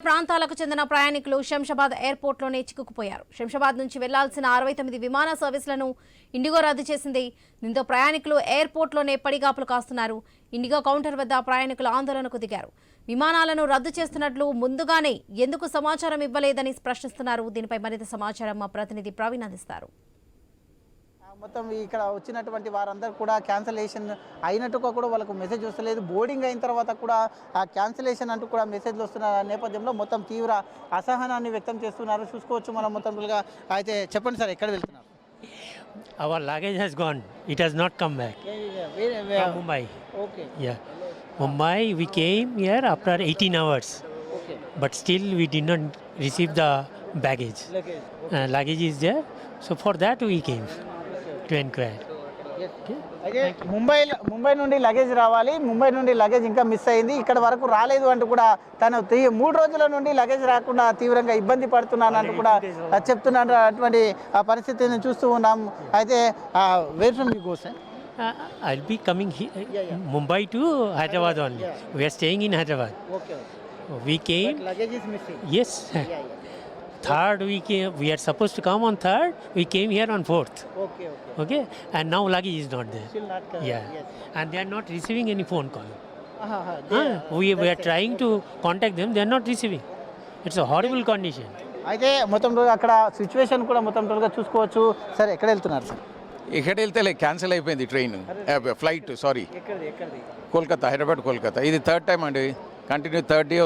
ప్రాంతాలకు చెందిన ప్రయాణికులు శంషాబాద్ ఎయిర్పోర్ట్లోనే చిక్కుకుపోయారు. శంషాబాద్ నుంచి వెళ్లాల్సిన 69 విమాన సర్వీసులను ఇండిగో రద్దు చేసింది. దీంతో ప్రయాణికులు ఎయిర్పోర్ట్లోనే పడిగాపులు కాస్తున్నారు. ఇండిగో కౌంటర్ వద్ద ప్రయాణికులు ఆందోళనకు దిగారు. విమానాలను రద్దు చేస్తున్నట్లు ముందుగానే ఎందుకు సమాచారం ఇవ్వలేదని ప్రశ్నిస్తున్నారు. దీనిపై మరింత సమాచారం మా ప్రతినిధి ప్రవీణ్ అందిస్తారు. మొత్తం ఇక్కడ వచ్చినటువంటి వారందరూ కూడా క్యాన్సిలేషన్ అయినట్టుగా కూడా వాళ్ళకు మెసేజ్ వస్తలేదు. బోర్డింగ్ అయిన తర్వాత కూడా ఆ క్యాన్సిలేషన్ అంటూ కూడా మెసేజ్లు వస్తున్న నేపథ్యంలో మొత్తం తీవ్ర అసహనాన్ని వ్యక్తం చేస్తున్నారు. చూసుకోవచ్చు మనం మొత్తంగా. అయితే చెప్పండి సార్, ఎక్కడ వెళ్తున్నారు? Our luggage has gone. It has not come back. From Mumbai. Okay. Yeah. Mumbai, we came here after 18 hours. Okay. But still we did not receive the baggage. Luggage is there. So for that we came to inquire. అయితే ముంబై నుండి luggage రావాలి. ముంబై నుండి luggage ఇంకా miss అయింది. ఇక్కడ వరకు రాలేదు అంటూ కూడా తను 3 రోజుల నుండి లగేజ్ రాకుండా తీవ్రంగా ఇబ్బంది పడుతున్నాను అంటూ కూడా చెప్తున్నాను. అటువంటి పరిస్థితిని చూస్తూ ఉన్నాం. అయితే where from you go sir? I'll be coming Mumbai to Hyderabad only. We are staying in Hyderabad. Okay. We came. But luggage is missing. Yes. Third we came. We are supposed to come on 3rd. We came here on 4th. Okay. Okay. And now luggage is not there. Still not correct. Yeah. Yes. And they are not receiving any phone call. They We are trying to contact them. They are not receiving. It's a horrible condition. అయితే మొత్తం అక్కడ situation కూడా మొత్తం చూసుకోవచ్చు. సరే, ఎక్కడ వెళ్తున్నారు sir? ఇక్కడ వెళ్తే క్యాన్సిల్ అయిపోయింది train, flight. Sorry, Kolkata, Hyderabad Kolkata. ఇది 3rd టైం అండి. కంటిన్యూ 3rd డే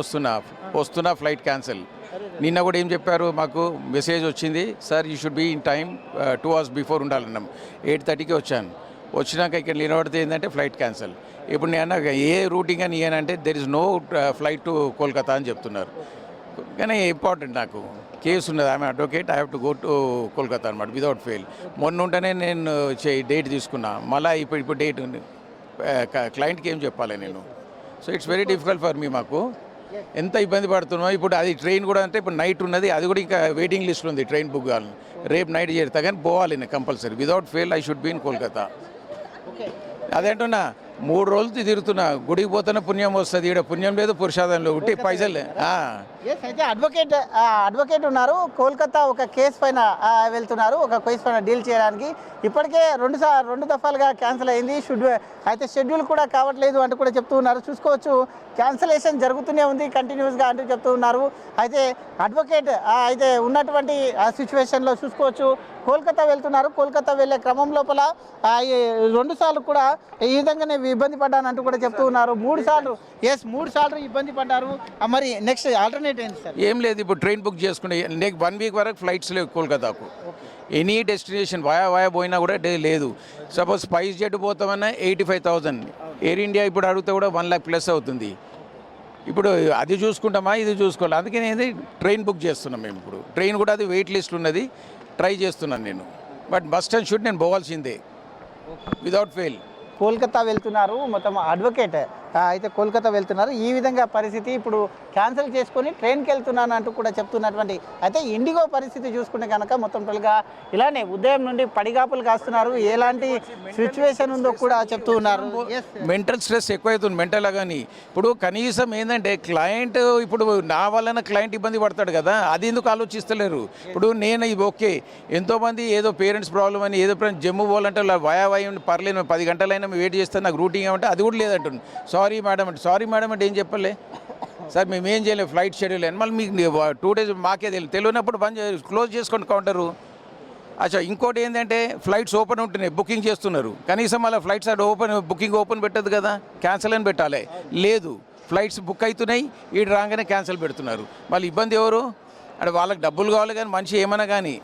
వస్తున్నా ఫ్లైట్ క్యాన్సిల్. నిన్న కూడా ఏం చెప్పారు, మాకు మెసేజ్ వచ్చింది, sir you should be in time 2 hours before ఉండాలన్నాం. 8:30కి వచ్చాను. వచ్చినాక ఇక్కడ నిలబడితే ఏంటంటే ఫ్లైట్ క్యాన్సిల్. ఇప్పుడు నేను ఏ రూటింగ్ అని ఏనంటే there is no flight to Kolkata అని చెప్తున్నారు. కానీ ఇంపార్టెంట్, నాకు కేసు ఉన్నది. ఆమె advocate, I have to go to Kolkata అనమాట విదౌట్ ఫెయిల్. మొన్న ఉంటేనే నేను డేట్ తీసుకున్నా. మళ్ళీ ఇప్పుడు డేట్ ఉంది. క్లయింట్కి ఏం చెప్పాలి నేను? So it's very difficult for me. మాకు ఎంత ఇబ్బంది పడుతున్నాం. ఇప్పుడు అది ట్రైన్ కూడా అంటే ఇప్పుడు నైట్ ఉన్నది, అది కూడా ఇంకా వెయిటింగ్ లిస్ట్లో ఉంది. ట్రైన్ బుక్ కావాలని రేపు నైట్ చేరుతా, కానీ పోవాలి నేను compulsory. Without fail I should be in Kolkata. అదేంటున్నా 3 రోజులు తిరుగుతున్నా. గుడికి పోతున్న పుణ్యం వస్తుంది, ఇక్కడ పుణ్యం లేదు, పురుషాదంలో ఉట్టి పైసలు. అయితే అడ్వకేట్ ఉన్నారు. కోల్కతా ఒక కేసు పైన వెళ్తున్నారు, ఒక కేసు పైన డీల్ చేయడానికి. ఇప్పటికే 2 దఫాలుగా క్యాన్సిల్ అయింది. అయితే షెడ్యూల్ కూడా కావట్లేదు అంటూ కూడా చెప్తూ ఉన్నారు. చూసుకోవచ్చు, క్యాన్సిలేషన్ జరుగుతూనే ఉంది కంటిన్యూస్గా అంటూ చెప్తూ ఉన్నారు. అయితే అడ్వకేట్ అయితే ఉన్నటువంటి సిచ్యువేషన్లో చూసుకోవచ్చు, కోల్కతా వెళ్తున్నారు. కోల్కతా వెళ్ళే క్రమం లోపల 2 సార్లు కూడా ఈ విధంగానే ఇబ్బంది పడ్డానంటూ కూడా చెప్తూ ఉన్నారు. 3 సార్లు ఇబ్బంది పడ్డారు. మరి నెక్స్ట్ ఆల్టర్నేట్ ఏంటి సార్? ఏం లేదు, ఇప్పుడు ట్రైన్ బుక్ చేసుకునే 1 వీక్ వరకు ఫ్లైట్స్ లేవు కోల్కతాకు. ఎనీ డెస్టినేషన్ వాయా పోయినా కూడా లేదు. సపోజ్ స్పైస్ జెట్ పోతామన్నా 85,000. ఎయిర్ ఇండియా ఇప్పుడు అడిగితే కూడా 1 lakh ప్లస్ అవుతుంది. ఇప్పుడు అది చూసుకుంటామా, ఇది చూసుకోవాలి. అందుకని ఏంది ట్రైన్ బుక్ చేస్తున్నాం మేము. ఇప్పుడు ట్రైన్ కూడా అది వెయిట్ లిస్ట్ ఉన్నది, ట్రై చేస్తున్నాను నేను. బట్ మస్ట్ అండ్ షుడ్ నేను పోవాల్సిందే విదౌట్ ఫెయిల్. కోల్కతా వెళ్తున్నారు మొత్తం అడ్వకేట్. అయితే కోల్కతా వెళ్తున్నారు. ఈ విధంగా పరిస్థితి. ఇప్పుడు క్యాన్సిల్ చేసుకొని ట్రైన్కి వెళ్తున్నాను అంటూ కూడా చెప్తున్నటువంటి. అయితే ఇండిగో పరిస్థితి చూసుకుంటే కనుక మొత్తం టోటల్గా ఇలానే ఉదయం నుండి పడిగాపులు కాస్తున్నారు. ఎలాంటి సిచ్యువేషన్ ఉందో కూడా చెప్తూ ఉన్నారు. Mental stress ఎక్కువవుతుంది. మెంటల్ కానీ ఇప్పుడు కనీసం ఏంటంటే క్లయింట్, ఇప్పుడు నా వలన క్లయింట్ ఇబ్బంది పడతాడు కదా, అది ఎందుకు ఆలోచిస్తలేరు. ఇప్పుడు నేను ఇది ఓకే, ఎంతోమంది ఏదో పేరెంట్స్ ప్రాబ్లం అని ఏదో జమ్మూ పోవాలంటే వాయా పర్లేదు 10 గంటలైనా వెయిట్ చేస్తాను, నాకు రూటింగ్ ఏమంటే అది కూడా లేదంటుంది. సారీ మేడం అంటే ఏం చెప్పలే సార్, మేము ఏం చేయలేము, ఫ్లైట్ షెడ్యూల్ అని. మళ్ళీ మీకు 2 days మాకే తెలియనప్పుడు క్లోజ్ చేసుకోండి కౌంటరు. అచ్చా, ఇంకోటి ఏంటంటే ఫ్లైట్స్ ఓపెన్ ఉంటున్నాయి, బుకింగ్ చేస్తున్నారు. కనీసం మళ్ళీ ఫ్లైట్స్ బుకింగ్ ఓపెన్ పెట్టదు కదా, క్యాన్సిల్ అని పెట్టాలి. లేదు, ఫ్లైట్స్ బుక్ అవుతున్నాయి, ఈడు రాగానే క్యాన్సిల్ పెడుతున్నారు. మళ్ళీ ఇబ్బంది ఎవరు? అంటే వాళ్ళకి డబ్బులు కావాలి, కానీ మనిషి ఏమన్నా కానీ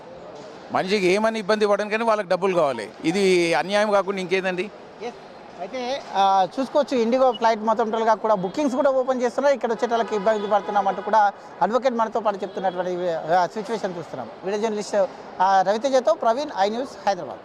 మనిషికి ఏమని ఇబ్బంది పడను, కానీ వాళ్ళకి డబ్బులు కావాలి. ఇది అన్యాయం కాకుండా ఇంకేదండి. అయితే చూసుకోవచ్చు, ఇండిగో ఫ్లైట్ మొత్తం టోటల్గా కూడా బుకింగ్స్ కూడా ఓపెన్ చేస్తున్నారు. ఇక్కడ వచ్చేటోళ్ళకి ఇబ్బంది పడుతున్నామంటూ కూడా అడ్వకేట్ మనతో పాటు చెప్తున్నటువంటి సిచ్యువేషన్ చూస్తున్నాం. వీడియో జర్నలిస్ట్ రవితేజతో ప్రవీణ్, ఐ న్యూస్, హైదరాబాద్.